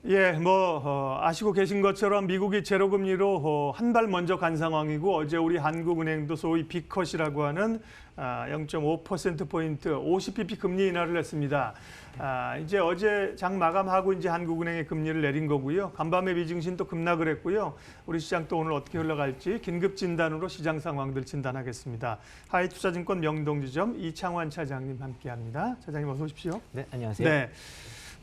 예, 아시고 계신 것처럼 미국이 제로금리로 한 발 먼저 간 상황이고 어제 우리 한국은행도 소위 빅컷이라고 하는 0.5%포인트 50bp 금리 인하를 했습니다. 이제 어제 장 마감하고 이제 한국은행의 금리를 내린 거고요. 간밤에 미증시도 급락을 했고요. 우리 시장 또 오늘 어떻게 흘러갈지 긴급 진단으로 시장 상황들 진단하겠습니다. 하이투자증권 명동지점 이창환 차장님 함께합니다. 차장님 어서 오십시오. 네, 안녕하세요. 네.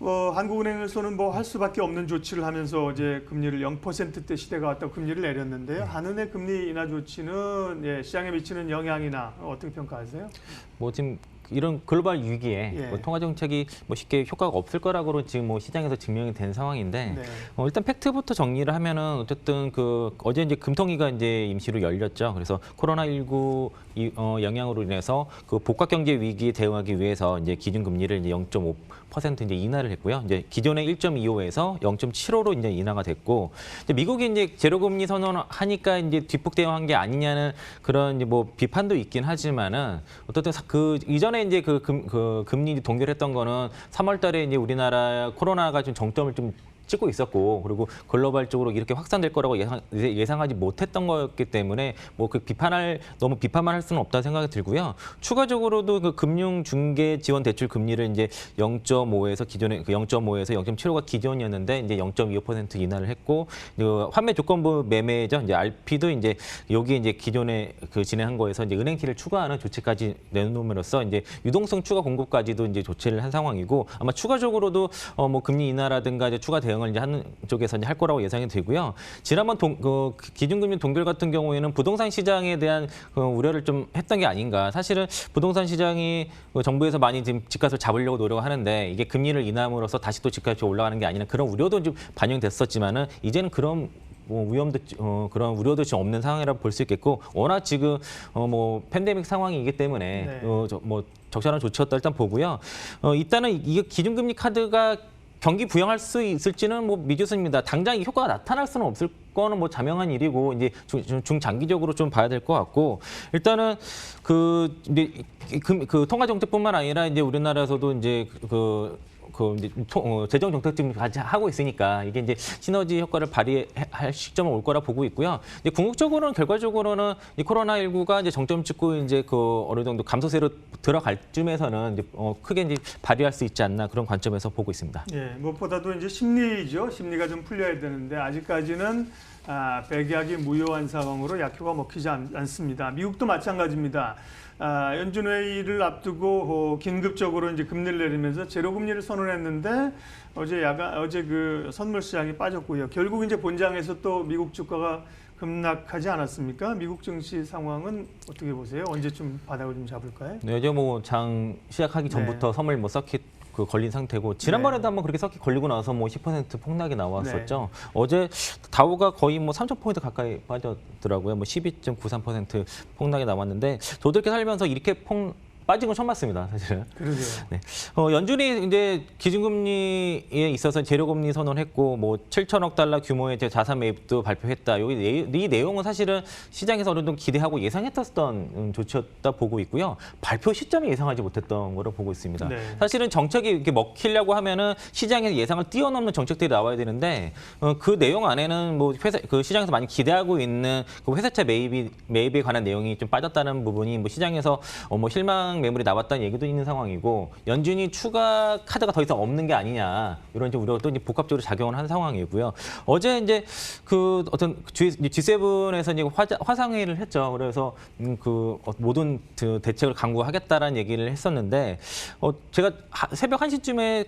한국은행에서는 할 수밖에 없는 조치를 하면서 어제 금리를 0%대 시대가 왔다고 금리를 내렸는데요. 한은의 금리 인하 조치는 시장에 미치는 영향이나 어떻게 평가하세요? 지금 이런 글로벌 위기에 예. 통화 정책이 쉽게 효과가 없을 거라고 지금 시장에서 증명이 된 상황인데 네. 일단 팩트부터 정리를 하면은 어쨌든 어제 이제 금통위가 이제 임시로 열렸죠. 그래서 코로나19 영향으로 인해서 복합 경제 위기에 대응하기 위해서 이제 기준 금리를 이제 0.5% 이제 인하를 했고요. 이제 기존의 1.25에서 0.75로 이제 인하가 됐고, 이제 미국이 이제 제로금리 선언하니까 이제 뒷북 대응한 게 아니냐는 그런 이제 비판도 있긴 하지만은 어쨌든 이전에 이제 금리 동결했던 거는 3월달에 이제 우리나라 코로나가 좀 정점을 좀 찍고 있었고, 그리고 글로벌적으로 이렇게 확산될 거라고 예상하지 못했던 거였기 때문에 너무 비판만 할 수는 없다는 생각이 들고요. 추가적으로도 금융 중개 지원 대출 금리를 이제 0.5에서 기존에 0.5에서 0.75가 기존이었는데 이제 0.25% 인하를 했고, 환매 조건부 매매죠. 이제 RP도 이제 여기 이제 기존에 진행한 거에서 이제 은행티를 추가하는 조치까지 내놓음으로써 이제 유동성 추가 공급까지도 이제 조치를 한 상황이고, 아마 추가적으로도 금리 인하라든가 이제 추가 대응 을 이제 하는 쪽에서 이제 할 거라고 예상이 되고요. 지난번 기준금리 동결 같은 경우에는 부동산 시장에 대한 우려를 좀 했던 게 아닌가. 사실은 부동산 시장이 정부에서 많이 지금 집값을 잡으려고 노력을 하는데 이게 금리를 인하함으로써 다시 또 집값이 올라가는 게 아니라 그런 우려도 좀 반영됐었지만은 이제는 그런 그런 우려도 지금 없는 상황이라고 볼 수 있겠고, 워낙 지금 팬데믹 상황이기 때문에 네. 적절한 조치였다 일단 보고요. 일단은 이게 기준금리 카드가 경기 부양할 수 있을지는 미지수입니다. 당장 이 효과가 나타날 수는 없을 거는 자명한 일이고, 이제 중장기적으로 좀 봐야 될 것 같고, 일단은 통화 정책뿐만 아니라 이제 우리나라에서도 이제 재정 정책 지금 같이 하고 있으니까 이게 이제 시너지 효과를 발휘할 시점은 올 거라 보고 있고요. 이제 궁극적으로는 결과적으로는 이 코로나19가 이제 정점 찍고 이제 어느 정도 감소세로 들어갈 쯤에서는 이제 크게 이제 발휘할 수 있지 않나, 그런 관점에서 보고 있습니다. 예, 무엇보다도 이제 심리죠. 심리가 좀 풀려야 되는데 아직까지는 백약이 무효한 상황으로 약효가 먹히지 않습니다. 미국도 마찬가지입니다. 연준회의를 앞두고 긴급적으로 이제 금리를 내리면서 제로금리를 선언했는데 어제 선물 시장이 빠졌고요. 결국 이제 본장에서 또 미국 주가가 급락하지 않았습니까? 미국 증시 상황은 어떻게 보세요? 언제쯤 바닥을 좀 잡을까요? 네, 어제 장 시작하기 전부터 선물 서킷 걸린 상태고, 지난번에도 한번 그렇게 서킷 걸리고 나서 10% 폭락이 나왔었죠. 네. 어제 다우가 거의 3,000포인트 가까이 빠졌더라고요. 12.93% 폭락이 나왔는데, 저도 이렇게 살면서 이렇게 빠진 건 처음 봤습니다, 사실은. 그러게요. 네. 연준이 이제 기준금리에 있어서 제로금리 선언했고, 7천억 달러 규모의 자산 매입도 발표했다. 이 내용은 사실은 시장에서 어느 정도 기대하고 예상했었던 조치였다 보고 있고요. 발표 시점에 예상하지 못했던 거로 보고 있습니다. 네. 사실은 정책이 이렇게 먹히려고 하면은 시장에서 예상을 뛰어넘는 정책들이 나와야 되는데, 그 내용 안에는 시장에서 많이 기대하고 있는 회사채 매입에 관한 내용이 좀 빠졌다는 부분이 시장에서 실망 매물이 나왔다는 얘기도 있는 상황이고, 연준이 추가 카드가 더 이상 없는 게 아니냐, 이런 이제 우려가 또 이제 복합적으로 작용을 한 상황이고요. 어제 이제 G7에서 이제 화상회의를 했죠. 그래서 모든 대책을 강구하겠다라는 얘기를 했었는데, 제가 새벽 1시쯤에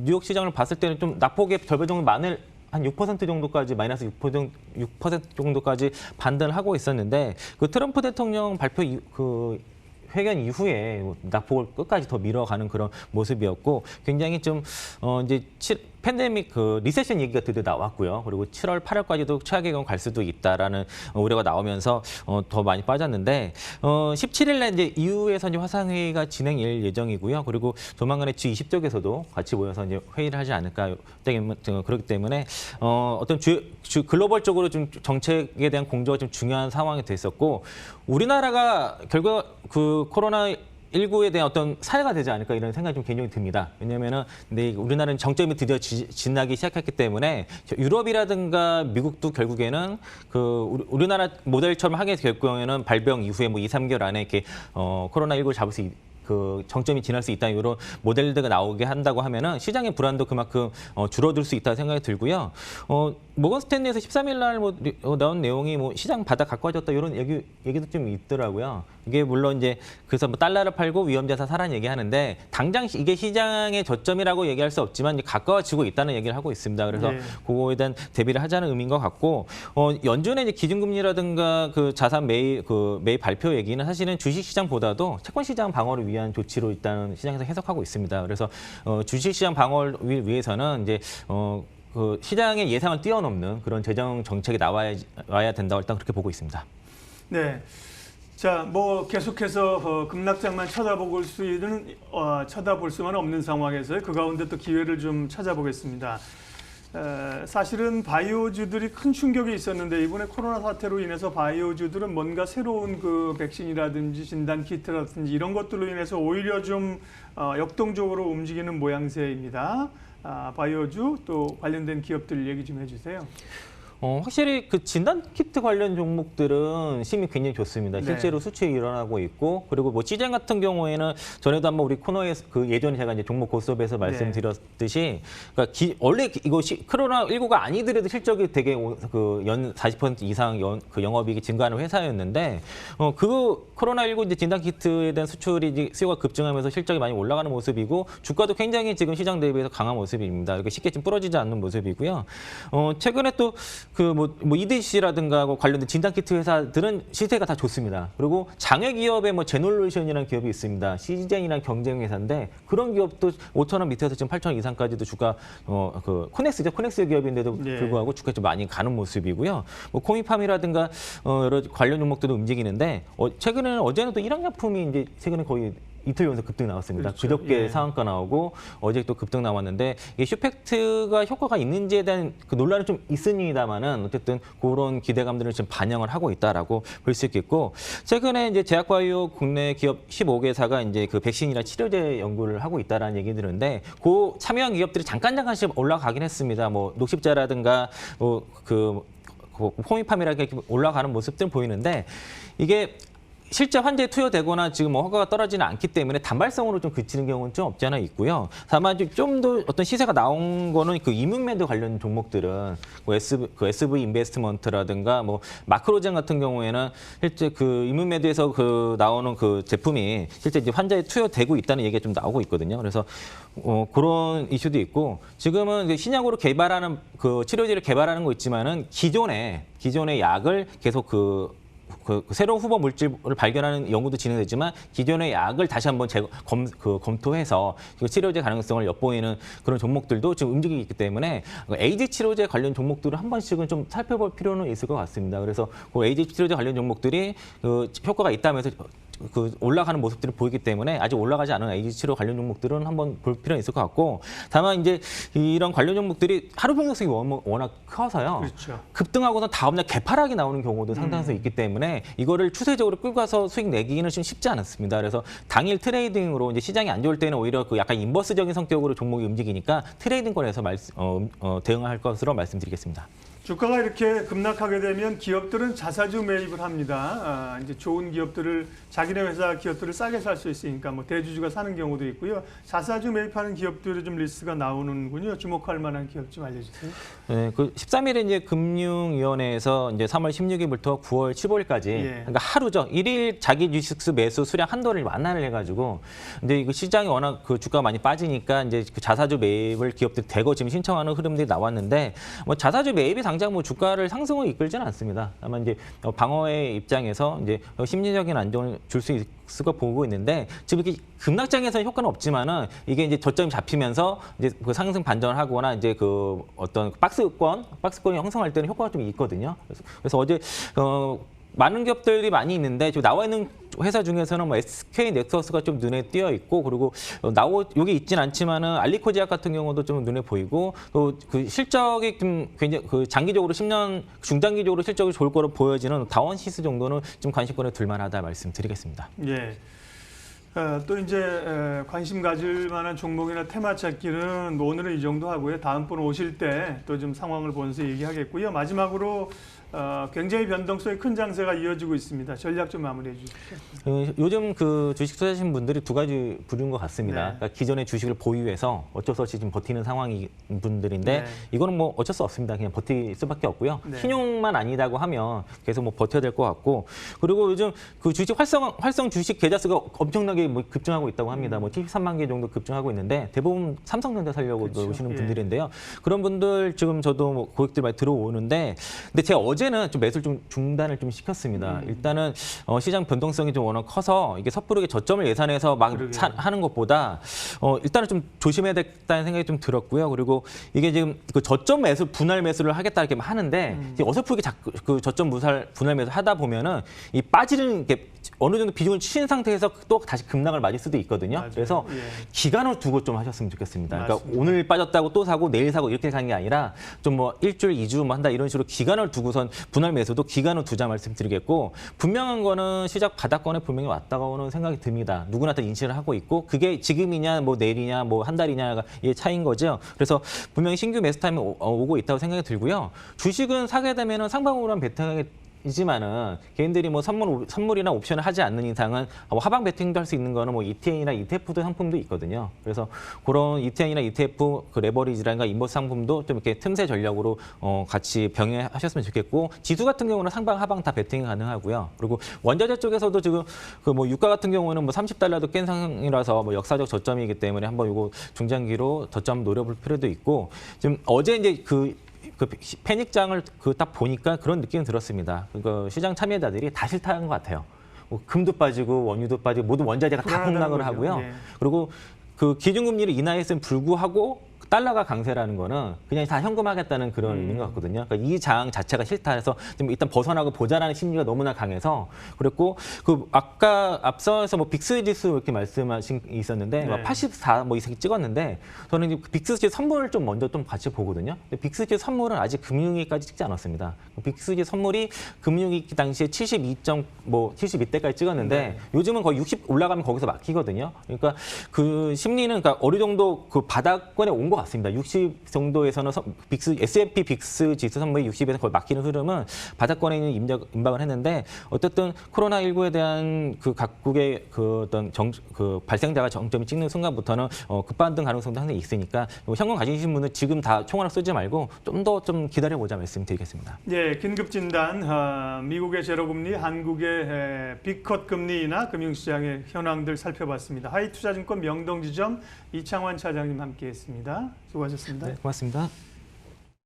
뉴욕 시장을 봤을 때는 좀 낙폭의 절반 정도 한 6% 정도까지, 마이너스 6% 정도까지 반등을 하고 있었는데, 트럼프 대통령 발표 회견 이후에 낙폭을 끝까지 더 밀어가는 그런 모습이었고, 굉장히 좀 이제 팬데믹 리세션 얘기가 드디어 나왔고요. 그리고 7월, 8월까지도 최악의 경우 갈 수도 있다라는 우려가 나오면서 더 많이 빠졌는데, 17일에 이제 EU에서 이제 화상회의가 진행일 예정이고요. 그리고 조만간에 G20쪽에서도 같이 모여서 이제 회의를 하지 않을까, 그렇기 때문에 어떤 글로벌적으로 좀 정책에 대한 공조가 좀 중요한 상황이 됐었고, 우리나라가 결국 코로나 19에 대한 어떤 사회가 되지 않을까 이런 생각이 좀 개인적으로 듭니다. 왜냐하면은 근데 우리나라는 정점이 드디어 지나기 시작했기 때문에 유럽이라든가 미국도 결국에는 그 우리나라 모델처럼 하게 될 경우에는 발병 이후에 뭐 2, 3개월 안에 이렇게 코로나19를 잡을 수 그 정점이 지날 수 있다 이런 모델들가 나오게 한다고 하면은 시장의 불안도 그만큼 줄어들 수 있다 생각이 들고요. 모건 스탠리에서 13일 날 나온 내용이 뭐 시장 바닥 가까워졌다 이런 얘기도 좀 있더라고요. 이게 물론 이제 그래서 뭐 달러를 팔고 위험자산 사라는 얘기하는데 당장 이게 시장의 저점이라고 얘기할 수 없지만 이제 가까워지고 있다는 얘기를 하고 있습니다. 그래서 네. 그거에 대한 대비를 하자는 의미인 것 같고 연준의 이제 기준금리라든가 그 자산 매입 발표 얘기는 사실은 주식시장보다도 채권시장 방어를 위한 조치로 일단 시장에서 해석하고 있습니다. 그래서 주식시장 방어를 위해서는 이제 그 시장의 예상을 뛰어넘는 그런 재정 정책이 나와야 된다고 일단 그렇게 보고 있습니다. 네. 자, 뭐 계속해서 급락장만 쳐다볼 수만 없는 상황에서 그 가운데 또 기회를 좀 찾아보겠습니다. 사실은 바이오주들이 큰 충격이 있었는데 이번에 코로나 사태로 인해서 바이오주들은 뭔가 새로운 그 백신이라든지 진단 키트라든지 이런 것들로 인해서 오히려 좀 역동적으로 움직이는 모양새입니다. 바이오주 또 관련된 기업들 얘기 좀 해주세요. 확실히 그 진단 키트 관련 종목들은 힘이 굉장히 좋습니다. 네. 실제로 수출이 일어나고 있고 그리고 뭐 시장 같은 경우에는 전에도 한번 우리 코너에 그 예전에 제가 이제 종목 고스톱에서 말씀드렸듯이 그러니까 원래 이거 코로나19가 아니더라도 실적이 되게 그 연 40% 이상 그 영업이익이 증가하는 회사였는데 그 코로나19 이제 진단 키트에 대한 수출이 이제 수요가 급증하면서 실적이 많이 올라가는 모습이고 주가도 굉장히 지금 시장 대비해서 강한 모습입니다. 이렇게 쉽게 좀 부러지지 않는 모습이고요. 최근에 또 그 뭐 이디시라든가 관련된 진단키트 회사들은 시세가 다 좋습니다. 그리고 장외 기업의 뭐 제놀루션이라는 기업이 있습니다. 시젠이라는 경쟁 회사인데 그런 기업도 5,000원 밑에서 지금 8,000원 이상까지도 주가 그 코넥스죠. 코넥스 기업인데도 불구하고 주가 좀 많이 가는 모습이고요. 뭐 코미팜이라든가 여러 관련 종목들도 움직이는데 최근에는 어제는 또 일학약품이 이제 최근에 거의 이틀 연속 급등 나왔습니다. 그렇죠. 그저께 예. 상한가 나오고 어제 또 급등 나왔는데 이게 슈펙트가 효과가 있는지에 대한 그 논란은 좀 있습니다만은 어쨌든 그런 기대감들을 지금 반영을 하고 있다라고 볼 수 있겠고 최근에 이제 제약바이오 국내 기업 15개사가 이제 그 백신이나 치료제 연구를 하고 있다라는 얘기 들었는데 그 참여한 기업들이 잠깐씩 올라가긴 했습니다. 뭐 녹십자라든가 그 포미팜이라든가 이렇게 올라가는 모습들 보이는데 이게 실제 환자에 투여되거나 지금 뭐 허가가 떨어지는 않기 때문에 단발성으로 좀 그치는 경우는 좀 없지 않아 있고요. 다만 좀 더 어떤 시세가 나온 거는 그 이문매도 관련 종목들은 그 SV 인베스트먼트라든가 뭐 마크로젠 같은 경우에는 실제 그 이문매도에서 그 나오는 그 제품이 실제 이제 환자에 투여되고 있다는 얘기가 좀 나오고 있거든요. 그래서 그런 이슈도 있고 지금은 신약으로 개발하는 그 치료제를 개발하는 거 있지만은 기존의 약을 계속 그 새로운 후보 물질을 발견하는 연구도 진행되지만 기존의 약을 다시 한번 검토해서 치료제 가능성을 엿보이는 그런 종목들도 지금 움직이고 있기 때문에 에이즈 치료제 관련 종목들을 한 번씩은 좀 살펴볼 필요는 있을 것 같습니다. 그래서 그 에이즈 치료제 관련 종목들이 효과가 있다면서 올라가는 모습들을 보이기 때문에 아직 올라가지 않은 에이즈 치료 관련 종목들은 한번 볼 필요는 있을 것 같고 다만 이제 이런 관련 종목들이 하루 변동성이 워낙 커서요. 그렇죠. 급등하고서 다음날 개파락이 나오는 경우도 상당수 있기 때문에 이거를 추세적으로 끌고 가서 수익 내기는 좀 쉽지 않습니다. 그래서 당일 트레이딩으로 이제 시장이 안 좋을 때는 오히려 그 약간 인버스적인 성격으로 종목이 움직이니까 트레이딩권에서 대응할 것으로 말씀드리겠습니다. 주가가 이렇게 급락하게 되면 기업들은 자사주 매입을 합니다. 이제 좋은 기업들을 자기네 회사 기업들을 싸게 살 수 있으니까 뭐 대주주가 사는 경우도 있고요. 자사주 매입하는 기업들이 좀 리스트가 나오는군요. 주목할 만한 기업 좀 알려주세요. 네, 그 13일에 이제 금융위원회에서 이제 3월 16일부터 9월 15일까지 그러니까 하루죠. 1일 자기 주식수 매수 수량 한도를 완화를 해가지고 근데 이거 시장이 워낙 그 주가가 많이 빠지니까 이제 그 자사주 매입을 기업들이 대거 지금 신청하는 흐름들이 나왔는데 뭐 자사주 매입이 당장 뭐 주가를 상승을 이끌지는 않습니다. 다만 이제 방어의 입장에서 이제 심리적인 안정을 줄 수 있을 거 보고 있는데 지금 이렇게 급락장에서는 효과는 없지만은 이게 이제 저점이 잡히면서 이제 그 상승 반전을 하거나 이제 그 어떤 박스권이 형성할 때는 효과가 좀 있거든요. 그래서 어제 많은 기업들이 많이 있는데 지금 나와 있는 회사 중에서는 뭐 SK 넥서스가 좀 눈에 띄어 있고 그리고 여기 있진 않지만은 알리코지약 같은 경우도 좀 눈에 보이고 또 그 실적이 좀 굉장히 그 장기적으로 10년 중장기적으로 실적이 좋을 거로 보여지는 다원시스 정도는 좀 관심권에 둘만하다 말씀드리겠습니다. 예. 또 이제 관심 가질 만한 종목이나 테마 찾기는 오늘은 이 정도 하고요. 다음번 오실 때 또 좀 상황을 보면서 얘기하겠고요. 마지막으로 굉장히 변동성이 큰 장세가 이어지고 있습니다. 전략 좀 마무리해 주십시오. 요즘 그 주식 투자하시는 분들이 두 가지 부류인 것 같습니다. 네. 그러니까 기존의 주식을 보유해서 어쩔 수 없이 지금 버티는 상황인 분들인데 네. 이거는 뭐 어쩔 수 없습니다. 그냥 버틸 수밖에 없고요. 네. 신용만 아니다고 하면 계속 뭐 버텨야 될 것 같고 그리고 요즘 그 주식 활성 주식 계좌 수가 엄청나게 뭐 급증하고 있다고 합니다. 뭐 73만 개 정도 급증하고 있는데 대부분 삼성전자 살려고 그렇죠. 오시는 예. 분들인데요. 그런 분들 지금 저도 뭐 고객들 많이 들어오는데 근데 제가 어제는 좀 매수를 좀 중단을 좀 시켰습니다. 일단은 시장 변동성이 좀 워낙 커서 이게 섣부르게 저점을 예산해서 막 그러게요. 하는 것보다 일단은 좀 조심해야 되겠다는 생각이 좀 들었고요. 그리고 이게 지금 그 저점 매수 분할 매수를 하겠다 이렇게 하는데 이제 어설프게 자꾸 그 저점 분할 매수 하다 보면은 이 빠지는 게 어느 정도 비중을 치신 상태에서 또 다시 급락을 맞을 수도 있거든요. 맞아요. 그래서 예. 기간을 두고 좀 하셨으면 좋겠습니다. 그러니까 맞습니다. 오늘 빠졌다고 또 사고 내일 사고 이렇게 가는 게 아니라 좀 뭐 일주일, 2주 뭐 한다 이런 식으로 기간을 두고선 분할 매수도 기간을 두자 말씀드리겠고 분명한 거는 시작 바닥권에 분명히 왔다가 오는 생각이 듭니다. 누구나 다 인식을 하고 있고 그게 지금이냐 뭐 내일이냐 뭐 한 달이냐가 이 차이인 거죠. 그래서 분명히 신규 매수 타임이 오고 있다고 생각이 들고요. 주식은 사게 되면은 상방으로만 베팅하게 이지만은 개인들이 뭐 선물이나 옵션을 하지 않는 이상은 뭐 하방 베팅도 할 수 있는 거는 뭐 ETN이나 ETF도 상품도 있거든요. 그래서 그런 ETN이나 ETF 그 레버리지라든가 인버스 상품도 좀 이렇게 틈새 전략으로 같이 병행하셨으면 좋겠고 지수 같은 경우는 상방 하방 다 베팅이 가능하고요. 그리고 원자재 쪽에서도 지금 그 뭐 유가 같은 경우는 뭐 30달러도 깬 상황이라서 뭐 역사적 저점이기 때문에 한번 이거 중장기로 저점 노려볼 필요도 있고 지금 어제 이제 그 패닉장을 딱 보니까 그런 느낌이 들었습니다. 그 시장 참여자들이 다 싫다는 것 같아요. 뭐 금도 빠지고 원유도 빠지고 모든 원자재가 다 폭락을 하고요. 예. 그리고 그 기준금리를 인하했음에 불구하고 달러가 강세라는 거는 그냥 다 현금하겠다는 그런 의미인 것 같거든요. 그러니까 이 장 자체가 싫다 해서 좀 일단 벗어나고 보자라는 심리가 너무나 강해서 그랬고 그 아까 앞서서 뭐 빅스 지수 이렇게 말씀하신 게 있었는데 네. 84 뭐 이렇게 찍었는데 저는 이제 빅스 지수 선물을 좀 먼저 좀 같이 보거든요. 근데 빅스 지수 선물은 아직 금융위기까지 찍지 않았습니다. 빅스 지수 선물이 금융위기 당시에 72대까지 찍었는데 네. 요즘은 거의 60 올라가면 거기서 막히거든요. 그러니까 그 심리는 그러니까 어느 정도 그 바닥권에 온 것 같습니다. 60 정도에서는 S&P 빅스 지수 선물이 60에서 거의 막히는 흐름은 바닥권에 있는 임박을 했는데 어쨌든 코로나19에 대한 그 각국의 그 어떤 그 발생자가 정점이 찍는 순간부터는 급반등 가능성도 상당히 있으니까 현금 가지신 분은 지금 다 총알을 쓰지 말고 좀 더 좀 기다려보자 말씀드리겠습니다. 예, 긴급 진단 미국의 제로금리, 한국의 빅컷 금리나 금융시장의 현황들 살펴봤습니다. 하이투자증권 명동지점 이창환 차장님 함께했습니다. 수고하셨습니다. 네, 고맙습니다.